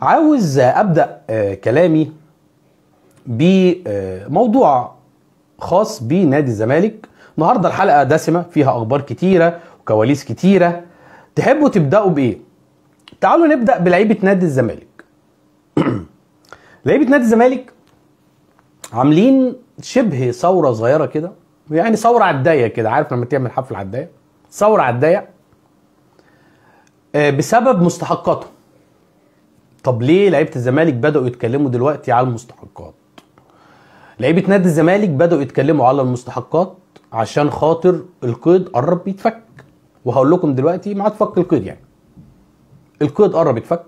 عاوز ابدا كلامي بموضوع خاص بنادي الزمالك. النهارده الحلقه دسمه فيها اخبار كتيره وكواليس كتيره. تحبوا تبداوا بايه؟ تعالوا نبدا بلعيبه نادي الزمالك. لعيبه نادي الزمالك عاملين شبه ثوره صغيره كده، يعني ثوره على الضيق كده، عارف لما تعمل حفله على الضيق؟ ثوره على الضيق بسبب مستحقاتهم. طب ليه لعيبه الزمالك بداوا يتكلموا دلوقتي على المستحقات؟ لعيبه نادي الزمالك بداوا يتكلموا على المستحقات عشان خاطر القيد قرب يتفك، وهقول لكم دلوقتي مع تفك القيد. يعني القيد قرب يتفك،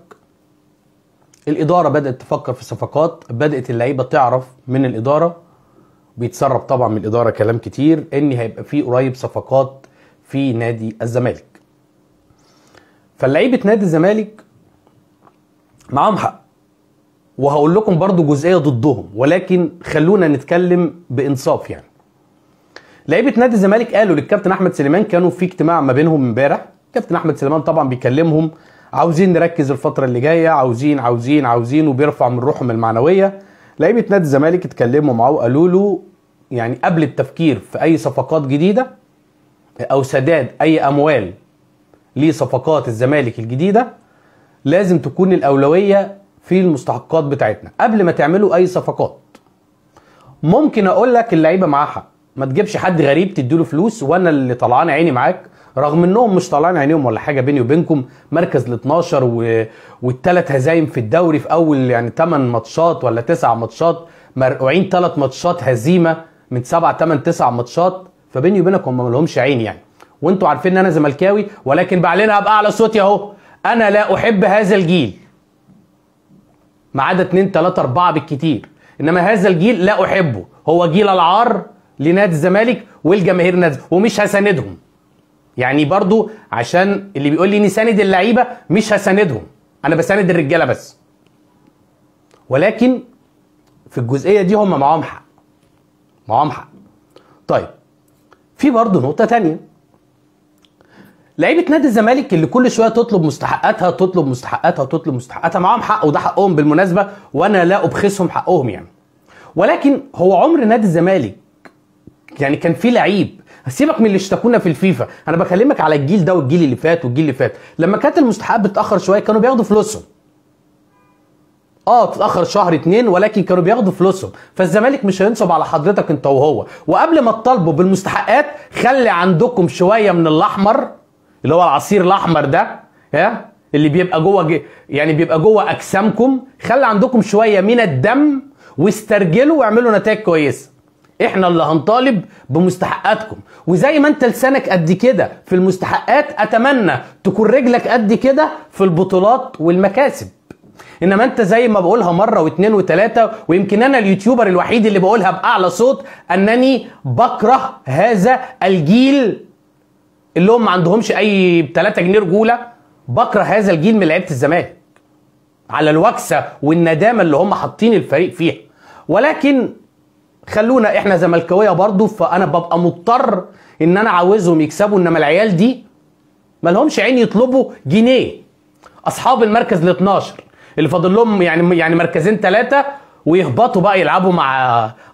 الاداره بدات تفكر في صفقات، بدات اللعيبه تعرف من الاداره، بيتسرب طبعا من الاداره كلام كتير ان هيبقى في قريب صفقات في نادي الزمالك. فاللعيبه نادي الزمالك معاهم حق، وهقول لكم برضو جزئيه ضدهم، ولكن خلونا نتكلم بانصاف. يعني لعيبه نادي الزمالك قالوا للكابتن احمد سليمان، كانوا في اجتماع ما بينهم امبارح، كابتن احمد سليمان طبعا بيكلمهم، عاوزين نركز الفتره اللي جايه، عاوزين وبيرفع من روحهم المعنويه. لعيبه نادي الزمالك اتكلموا معاه وقالوا له يعني قبل التفكير في اي صفقات جديده او سداد اي اموال لصفقات الزمالك الجديده، لازم تكون الاولويه في المستحقات بتاعتنا قبل ما تعملوا اي صفقات. ممكن اقول لك اللعيبه معاها حق، ما تجيبش حد غريب تديله فلوس وانا اللي طلعان عيني معاك، رغم انهم مش طالعين عينيهم ولا حاجه. بيني وبينكم مركز ال 12 والثلاث هزايم في الدوري في اول يعني 8 ماتشات ولا 9 ماتشات، مرقوعين 3 ماتشات هزيمه من 7 8 9 ماتشات، فبيني وبينك هم ما لهمش عين يعني. وانتوا عارفين ان انا زملكاوي، ولكن بعلنها باعلى صوتي اهو، انا لا احب هذا الجيل ما عدا 2 3 4 بالكتير، انما هذا الجيل لا احبه، هو جيل العار لنادي الزمالك والجماهير نادي، ومش هساندهم. يعني برضو عشان اللي بيقول لي نساند اللعيبه، مش هساندهم، انا بساند الرجاله بس. ولكن في الجزئيه دي هم معاهم حق، معاهم حق. طيب في برضو نقطه تانية، لعيبه نادي الزمالك اللي كل شويه تطلب مستحقاتها معاهم حق، وده حقهم بالمناسبه، وانا لا ابخسهم حقهم يعني. ولكن هو عمر نادي الزمالك يعني كان في لعيب، سيبك من اللي اشتكونا في الفيفا، انا بكلمك على الجيل ده والجيل اللي فات والجيل اللي فات، لما كانت المستحقات بتتاخر شويه كانوا بياخدوا فلوسهم. تتاخر شهر 2 ولكن كانوا بياخدوا فلوسهم. فالزمالك مش هينصب على حضرتك انت وهو، وقبل ما تطالبوا بالمستحقات خلي عندكم شويه من الاحمر اللي هو العصير الاحمر ده، اللي بيبقى جوه يعني بيبقى جوه اجسامكم، خلي عندكم شويه من الدم واسترجلوا واعملوا نتائج كويسه. احنا اللي هنطالب بمستحقاتكم، وزي ما انت لسانك قد كده في المستحقات، اتمنى تكون رجلك قد كده في البطولات والمكاسب. انما انت زي ما بقولها مره واثنين وثلاثه، ويمكن انا اليوتيوبر الوحيد اللي بقولها باعلى صوت، انني بكره هذا الجيل اللي هم ما عندهمش اي 3 جنيه رجوله. بكره هذا الجيل من لعيبه الزمالك على الوكسه والندامه اللي هم حاطين الفريق فيها. ولكن خلونا احنا زملكاويه برضو، فانا ببقى مضطر ان انا عاوزهم يكسبوا، انما العيال دي ما لهمش عين يطلبوا جنيه. اصحاب المركز ال 12 اللي فاضل لهم يعني مركزين 3 ويهبطوا بقى يلعبوا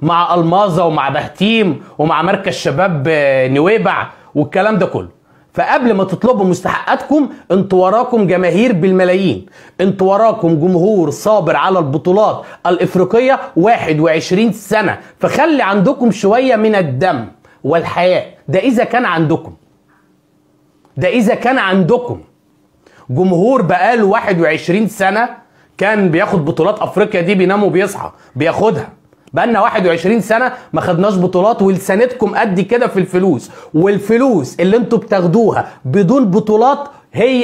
مع الماظه ومع بهتيم ومع مركز شباب نويبع والكلام ده كله. فقبل ما تطلبوا مستحقاتكم، انتوا وراكم جماهير بالملايين، انتوا وراكم جمهور صابر على البطولات الافريقيه 21 سنه، فخلي عندكم شويه من الدم والحياه. ده اذا كان عندكم جمهور بقاله 21 سنه كان بياخد بطولات افريقيا دي، بينام وبيصحى بياخدها. بقالنا 21 سنه ما خدناش بطولات، ولسانتكم قد كده في الفلوس، والفلوس اللي انتوا بتاخدوها بدون بطولات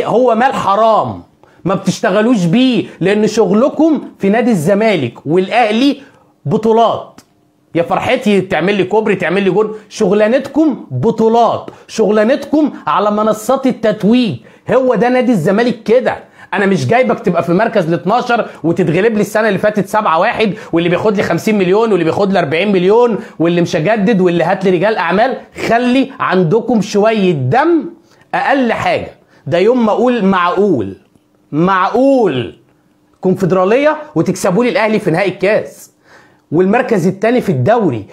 هو مال حرام ما بتشتغلوش بيه، لان شغلكم في نادي الزمالك والاهلي بطولات. يا فرحتي تعمل لي كوبري، تعمل لي جول، شغلانتكم بطولات، شغلانتكم على منصات التتويج. هو ده نادي الزمالك كده. انا مش جايبك تبقى في المركز ال 12 وتتغلب لي السنه اللي فاتت 7-1، واللي بياخد لي 50 مليون واللي بياخد لي 40 مليون واللي مش هجدد واللي هات لي رجال اعمال. خلي عندكم شويه دم اقل حاجه. ده يوم ما اقول معقول كونفدراليه وتكسبوا لي الاهلي في نهائي الكاس والمركز الثاني في الدوري.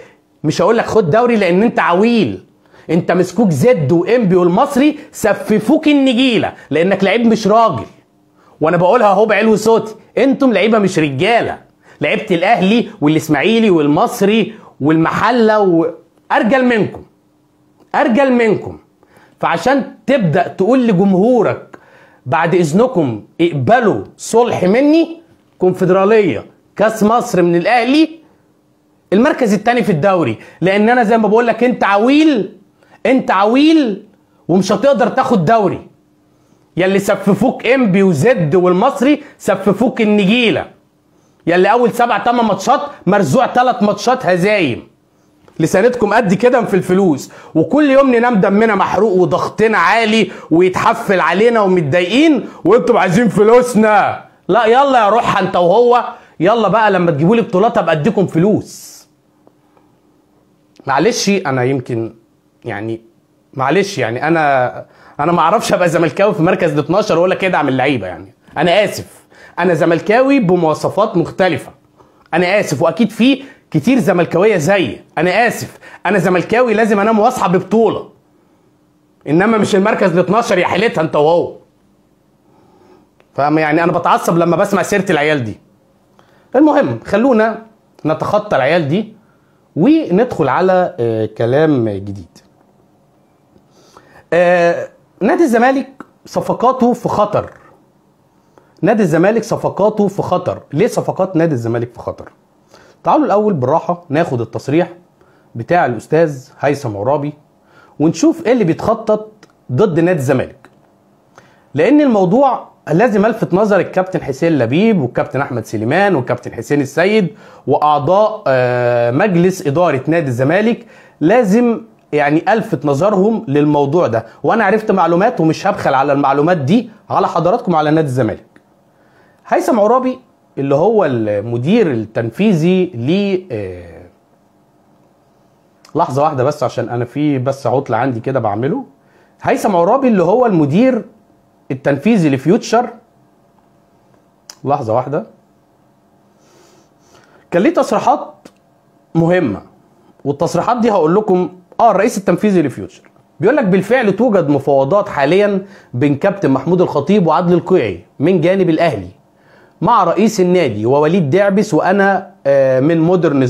مش هقول لك خد دوري لان انت عويل، انت مسكوك زد وانبي والمصري سففوك النجيله لانك لعيب مش راجل، وانا بقولها اهو بعلو صوتي، انتم لعيبه مش رجاله. لعيبه الاهلي والاسماعيلي والمصري والمحله ارجل منكم، ارجل منكم. فعشان تبدا تقول لجمهورك بعد اذنكم اقبلوا صلح مني، كونفدراليه، كاس مصر من الاهلي، المركز الثاني في الدوري، لان انا زي ما بقول لك انت عويل، انت عويل ومش هتقدر تاخد دوري. يلي سففوك انبي وزد والمصري سففوك النجيله، يلي اول 7-8 ماتشات مرزوع 3 ماتشات هزايم، لسانتكم قد كده في الفلوس، وكل يوم ننام دمنا محروق وضغطنا عالي ويتحفل علينا ومتضايقين وانتم عايزين فلوسنا. لا يلا يا روح انت وهو، يلا بقى لما تجيبوا لي بطولات ابقى اديكم فلوس. معلش انا يمكن يعني معلش يعني انا ما اعرفش ابقى زملكاوي في مركز ال 12 واقول لك ادعم اللعيبه، يعني انا اسف، انا زملكاوي بمواصفات مختلفه، انا اسف، واكيد في كتير زملكاويه زيي، انا اسف، انا زملكاوي لازم انام واصحى ببطوله، انما مش المركز ال 12 يا حيلتها انت وهو. فاهم يعني انا بتعصب لما بسمع سيره العيال دي. المهم خلونا نتخطى العيال دي وندخل على كلام جديد. نادي الزمالك صفقاته في خطر. نادي الزمالك صفقاته في خطر. ليه صفقات نادي الزمالك في خطر؟ تعالوا الاول بالراحه ناخد التصريح بتاع الاستاذ هيثم عرابي ونشوف ايه اللي بيتخطط ضد نادي الزمالك، لان الموضوع لازم الفت نظر الكابتن حسين لبيب والكابتن احمد سليمان والكابتن حسين السيد واعضاء مجلس اداره نادي الزمالك، لازم يعني الفت نظرهم للموضوع ده. وانا عرفت معلومات ومش هبخل على المعلومات دي على حضراتكم على نادي الزمالك. هيثم عرابي اللي هو المدير التنفيذي ل لحظه واحده بس عشان انا في بس عطله عندي كده بعمله. هيثم عرابي اللي هو المدير التنفيذي لفيوتشر، لحظه واحده، كان ليه تصريحات مهمه، والتصريحات دي هقول لكم. الرئيس التنفيذي لفيوتشر بيقول لك بالفعل توجد مفاوضات حاليا بين كابتن محمود الخطيب وعادل القيعي من جانب الاهلي مع رئيس النادي ووليد دعبس وانا من مودرن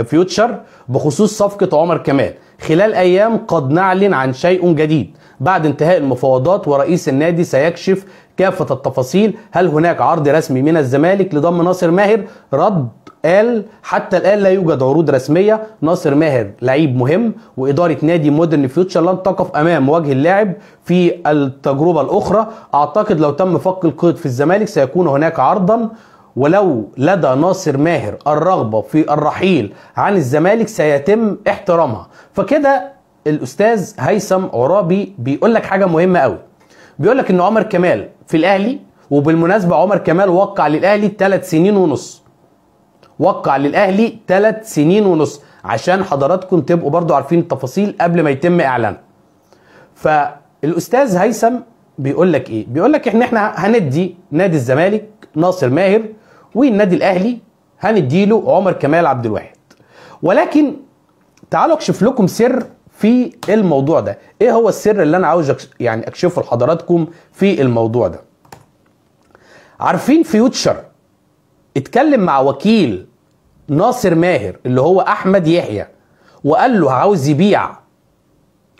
فيوتشر بخصوص صفقه عمر كمال. خلال ايام قد نعلن عن شيء جديد بعد انتهاء المفاوضات، ورئيس النادي سيكشف كافه التفاصيل. هل هناك عرض رسمي من الزمالك لضم ناصر ماهر؟ رد قال حتى الان لا يوجد عروض رسميه. ناصر ماهر لعيب مهم، واداره نادي مودرن فيوتشر لن تقف امام وجه اللاعب في التجربه الاخرى. اعتقد لو تم فك القيد في الزمالك سيكون هناك عرضا، ولو لدى ناصر ماهر الرغبه في الرحيل عن الزمالك سيتم احترامها. فكده الاستاذ هيثم عرابي بيقول لك حاجه مهمه قوي، بيقول لك ان عمر كمال في الاهلي، وبالمناسبه عمر كمال وقع للاهلي 3 سنين ونص، وقع للاهلي 3 سنين ونص، عشان حضراتكم تبقوا برضو عارفين التفاصيل قبل ما يتم اعلانها. فالاستاذ هيثم بيقول لك ايه؟ بيقول لك احنا هندي نادي الزمالك ناصر ماهر، والنادي الاهلي هنديله عمر كمال عبد الواحد. ولكن تعالوا اكشف لكم سر في الموضوع ده. ايه هو السر اللي انا عاوز يعني اكشفه لحضراتكم في الموضوع ده؟ عارفين فيوتشر اتكلم مع وكيل ناصر ماهر اللي هو احمد يحيى وقال له عاوز يبيع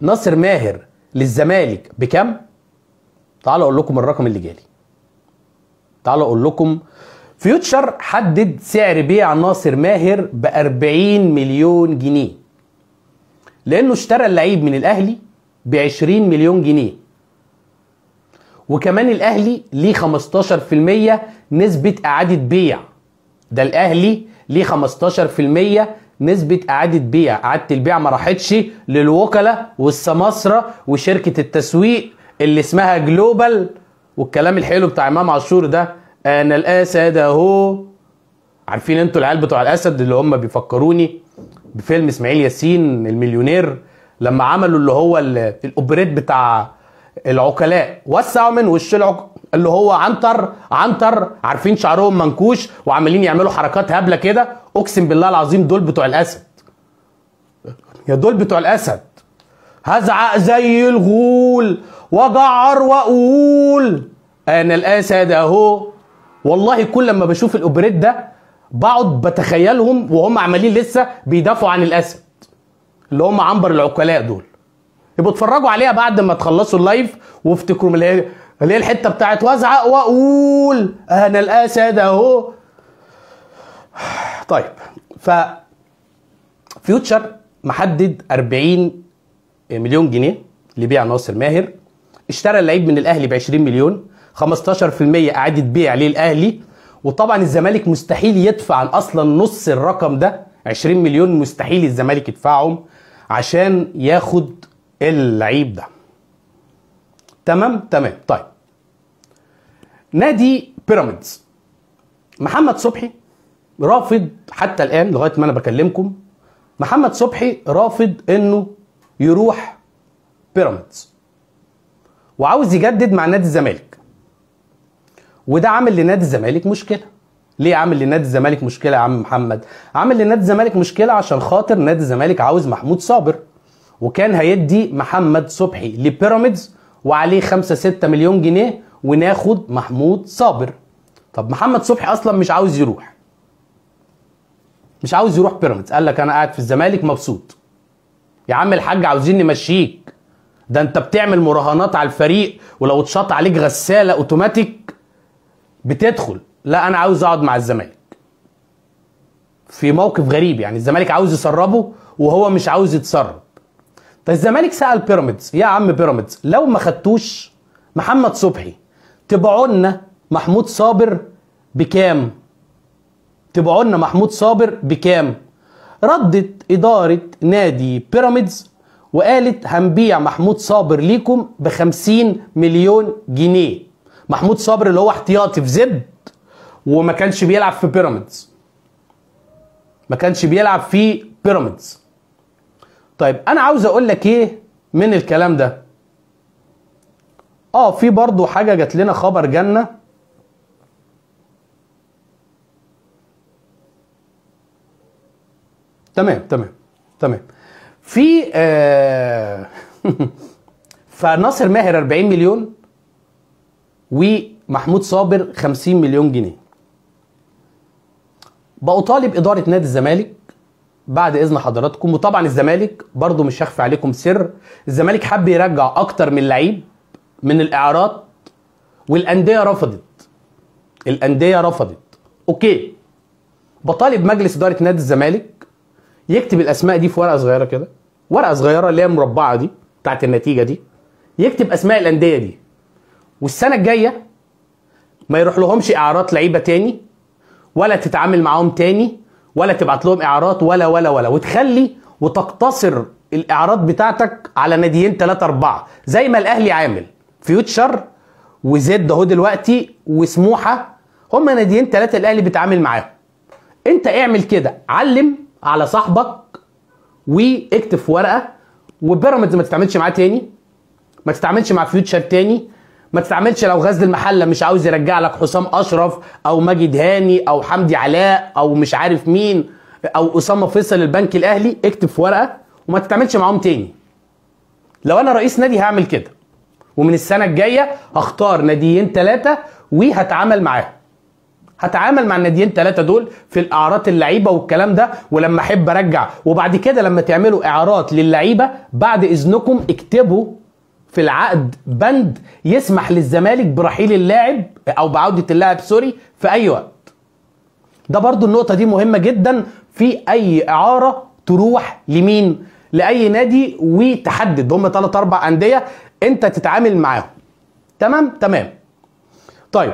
ناصر ماهر للزمالك بكام؟ تعالوا اقول لكم الرقم اللي جالي. تعالوا اقول لكم فيوتشر حدد سعر بيع ناصر ماهر ب 40 مليون جنيه، لانه اشترى اللعيب من الاهلي ب 20 مليون جنيه، وكمان الاهلي ليه 15% نسبة اعادة بيع. ده الاهلي ليه 15% نسبة اعادة بيع. اعادة البيع ما راحتش للوكلاء والسماسرة وشركة التسويق اللي اسمها جلوبال والكلام الحلو بتاع امام عاشور ده، انا الاسد اهو. عارفين انتوا العيال بتوع الاسد اللي هم بيفكروني بفيلم اسماعيل ياسين المليونير لما عملوا اللي هو الاوبريت بتاع العقلاء، وسعوا من وش اللي هو عنتر عارفين شعرهم منكوش وعمالين يعملوا حركات هبله كده. اقسم بالله العظيم دول بتوع الاسد، يا دول بتوع الاسد. هزعق زي الغول واجعر واقول انا الاسد اهو. والله كل لما بشوف الاوبريت ده بقعد بتخيلهم وهم عمالين لسه بيدافعوا عن الاسد، اللي هم عنبر العقلاء دول. يبقوا اتفرجوا عليها بعد ما تخلصوا اللايف وافتكروا اللي هي الحته بتاعت وازعق واقول انا الاسد اهو. طيب، ف فيوتشر محدد 40 مليون جنيه لبيع ناصر ماهر. اشترى اللعيب من الاهلي ب 20 مليون، 15% اعاده بيع للاهلي. وطبعا الزمالك مستحيل يدفع اصلا نص الرقم ده، 20 مليون مستحيل الزمالك يدفعهم عشان ياخد اللعيب ده. تمام. طيب، نادي بيراميدز محمد صبحي رافض حتى الان لغايه ما انا بكلمكم. محمد صبحي رافض انه يروح بيراميدز وعاوز يجدد مع نادي الزمالك، وده عامل لنادي الزمالك مشكله. ليه عامل لنادي الزمالك مشكله يا عم محمد؟ عامل لنادي الزمالك مشكله عشان خاطر نادي الزمالك عاوز محمود صابر، وكان هيدي محمد صبحي لبيراميدز وعليه 5-6 مليون جنيه وناخد محمود صابر. طب محمد صبحي اصلا مش عاوز يروح بيراميدز، قال لك انا قاعد في الزمالك مبسوط. يا عم الحاج عاوزين نمشيك، ده انت بتعمل مراهنات على الفريق ولو اتشاط عليك غساله اوتوماتيك بتدخل. لا انا عاوز اقعد مع الزمالك. في موقف غريب، يعني الزمالك عاوز يسربه وهو مش عاوز يتسرب. طيب الزمالك سأل بيراميدز، يا عم بيراميدز لو ما خدتوش محمد صبحي تبيعوا لنا محمود صابر بكام؟ ردت إدارة نادي بيراميدز وقالت هنبيع محمود صابر ليكم ب50 مليون جنيه. محمود صابر اللي هو احتياطي في زد وما كانش بيلعب في بيراميدز. طيب انا عاوز اقول لك ايه من الكلام ده؟ في برضو حاجه جات لنا خبر جنه. تمام. في فناصر ماهر 40 مليون ومحمود صابر 50 مليون جنيه. بطالب اداره نادي الزمالك بعد اذن حضراتكم، وطبعا الزمالك برضو مش هخفي عليكم سر، الزمالك حب يرجع اكتر من لعيب من الاعارات والانديه رفضت. اوكي، بطالب مجلس اداره نادي الزمالك يكتب الاسماء دي في ورقه صغيره كده، ورقه صغيره اللي هي مربعه دي بتاعت النتيجه دي، يكتب اسماء الانديه دي، والسنه الجايه ما يروح لهمش اعارات لعيبه تاني ولا تتعامل معاهم تاني ولا تبعت لهم اعارات ولا وتخلي وتقتصر الاعارات بتاعتك على ناديين 3-4 زي ما الاهلي عامل. فيوتشر وزد اهو دلوقتي وسموحه، هم ناديين 3 الاهلي بيتعامل معاهم. انت اعمل كده، علم على صاحبك واكتب في ورقه. وبيراميدز ما تتعاملش معاه تاني، ما تتعاملش مع فيوتشر تاني، ما تتعاملش لو غزل المحله مش عاوز يرجع لك حسام اشرف او ماجد هاني او حمدي علاء او مش عارف مين او اسامه فيصل البنك الاهلي، اكتب في ورقه وما تتعاملش معاهم تاني. لو انا رئيس نادي هعمل كده، ومن السنه الجايه هختار ناديين 3 وهتعامل معاهم. هتعامل مع الناديين 3 دول في الاعارات اللعيبه والكلام ده، ولما احب ارجع. وبعد كده لما تعملوا اعارات للعيبه بعد اذنكم اكتبوا في العقد بند يسمح للزمالك برحيل اللاعب او بعودة اللاعب في اي وقت. ده برضو النقطة دي مهمة جدا في اي اعارة تروح لمين، لاي نادي، وتحدد هم 3-4 اندية انت تتعامل معاهم. تمام. طيب